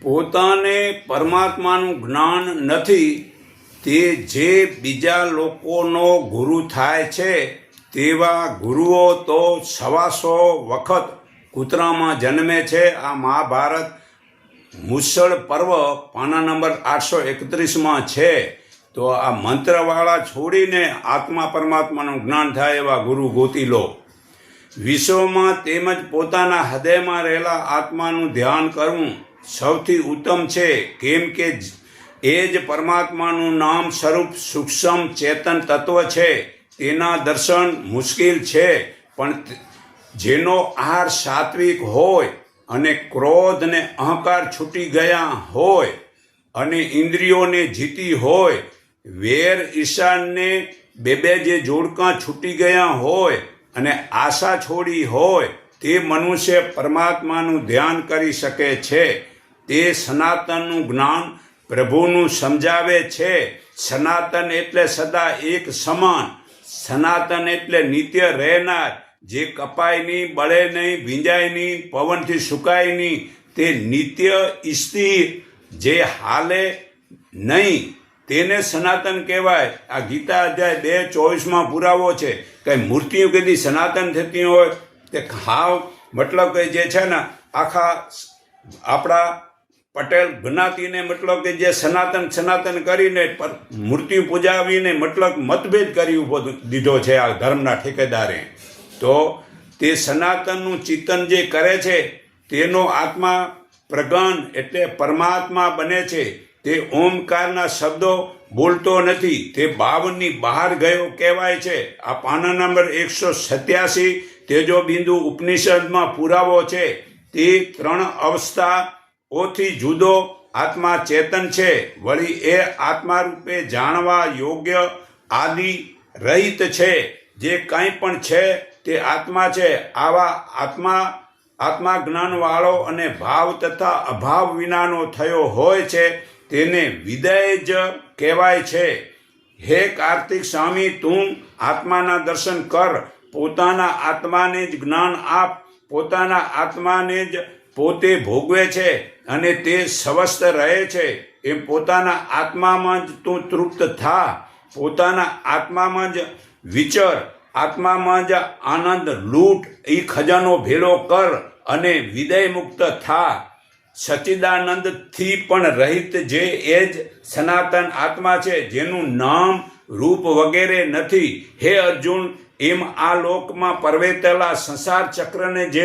પોતાને પરમાત્માનું જ્ઞાન નથી તે જે બીજા લોકોનો ગુરુ થાય છે તેવા ગુરુઓ તો 125 વખત કૂતરામાં જન્મે છે. આ મહાભારત મુસળ પર્વ પાના નંબર 831માં છે. તો આ મંત્રવાળા છોડીને આત્મા પરમાત્માનું જ્ઞાન થાય એવા ગુરુ ગોતી લો. વિશ્વમાં તેમજ પોતાના હૃદયમાં રહેલા આત્માનું ધ્યાન કરવું સૌથી ઉત્તમ છે, કેમ કે એ જ પરમાત્માનું નામ સ્વરૂપ સૂક્ષ્મ ચેતન તત્વ છે. તેના દર્શન મુશ્કેલ છે, પણ જેનો આહાર સાત્વિક હોય અને ક્રોધ ને અહંકાર છૂટી ગયા હોય અને ઇન્દ્રિયોને જીતી હોય, વેર ઈશાનને બે જે જોડકા છૂટી ગયા હોય અને આશા છોડી હોય, તે મનુષ્ય પરમાત્માનું ધ્યાન કરી શકે છે. તે સનાતનનું જ્ઞાન પ્રભુનું સમજાવે છે. સનાતન એટલે સદા એક સમાન. સનાતન એટલે નિત્ય રહેનાર, જે કપાય નહીં, બળે નહીં, ભીંજાય નહીં, પવનથી સુકાય નહીં. તે નિત્ય સ્થિર, જે હાલે નહીં, તેને સનાતન કહેવાય. આ ગીતા અધ્યાય 2:24માં પુરાવો છે. કંઈ મૂર્તિઓ કદી સનાતન થતી હોય તે હાવ મતલબ કે જે છે ને આખા આપણા પટેલ જ્ઞાતિને મતલબ કે જે સનાતન કરીને મૂર્તિ પૂજાવીને મતલબ મતભેદ કરી ઉભો દીધો છે આ ધર્મના ઠેકેદારે. તો તે સનાતનનું ચિંતન જે કરે છે તેનો આત્મા પ્રગણ એટલે પરમાત્મા બને છે. તે ઓમકારના શબ્દો બોલતો નથી, તે 52ની બહાર ગયો કહેવાય છે. આ પાના નંબર 187 તેજો બિંદુ ઉપનિષદમાં પુરાવો છે. તે 3 અવસ્થાઓથી જુદો આત્મા ચેતન છે. વળી એ આત્મા રૂપે જાણવા યોગ્ય આદિ રહિત છે. જે કંઈ પણ છે તે આત્મા છે. આવા આત્મા જ્ઞાનવાળો અને ભાવ તથા અભાવ વિનાનો થયો હોય છે તેને વિદેય જ કહેવાય છે. હે કાર્તિક સ્વામી, તું આત્માના દર્શન કર, પોતાના આત્માને જ જ્ઞાન આપ. પોતાના આત્માને જ પોતે ભોગવે છે અને તે સ્વસ્થ રહે છે. એમ પોતાના આત્મામાં જ તું તૃપ્ત થા. પોતાના આત્મામાં જ વિચર, આત્મામાં જ આનંદ લૂંટ, એ ખજાનો ભેળો કર અને વિદેય મુક્ત થા. સચ્ચિદાનંદથી પણ રહિત જે એ જ સનાતન આત્મા છે, જેનું નામ રૂપ વગેરે નથી. હે અર્જુન, એમ આ લોકમાં પરવેતેલા સંસાર ચક્રને જે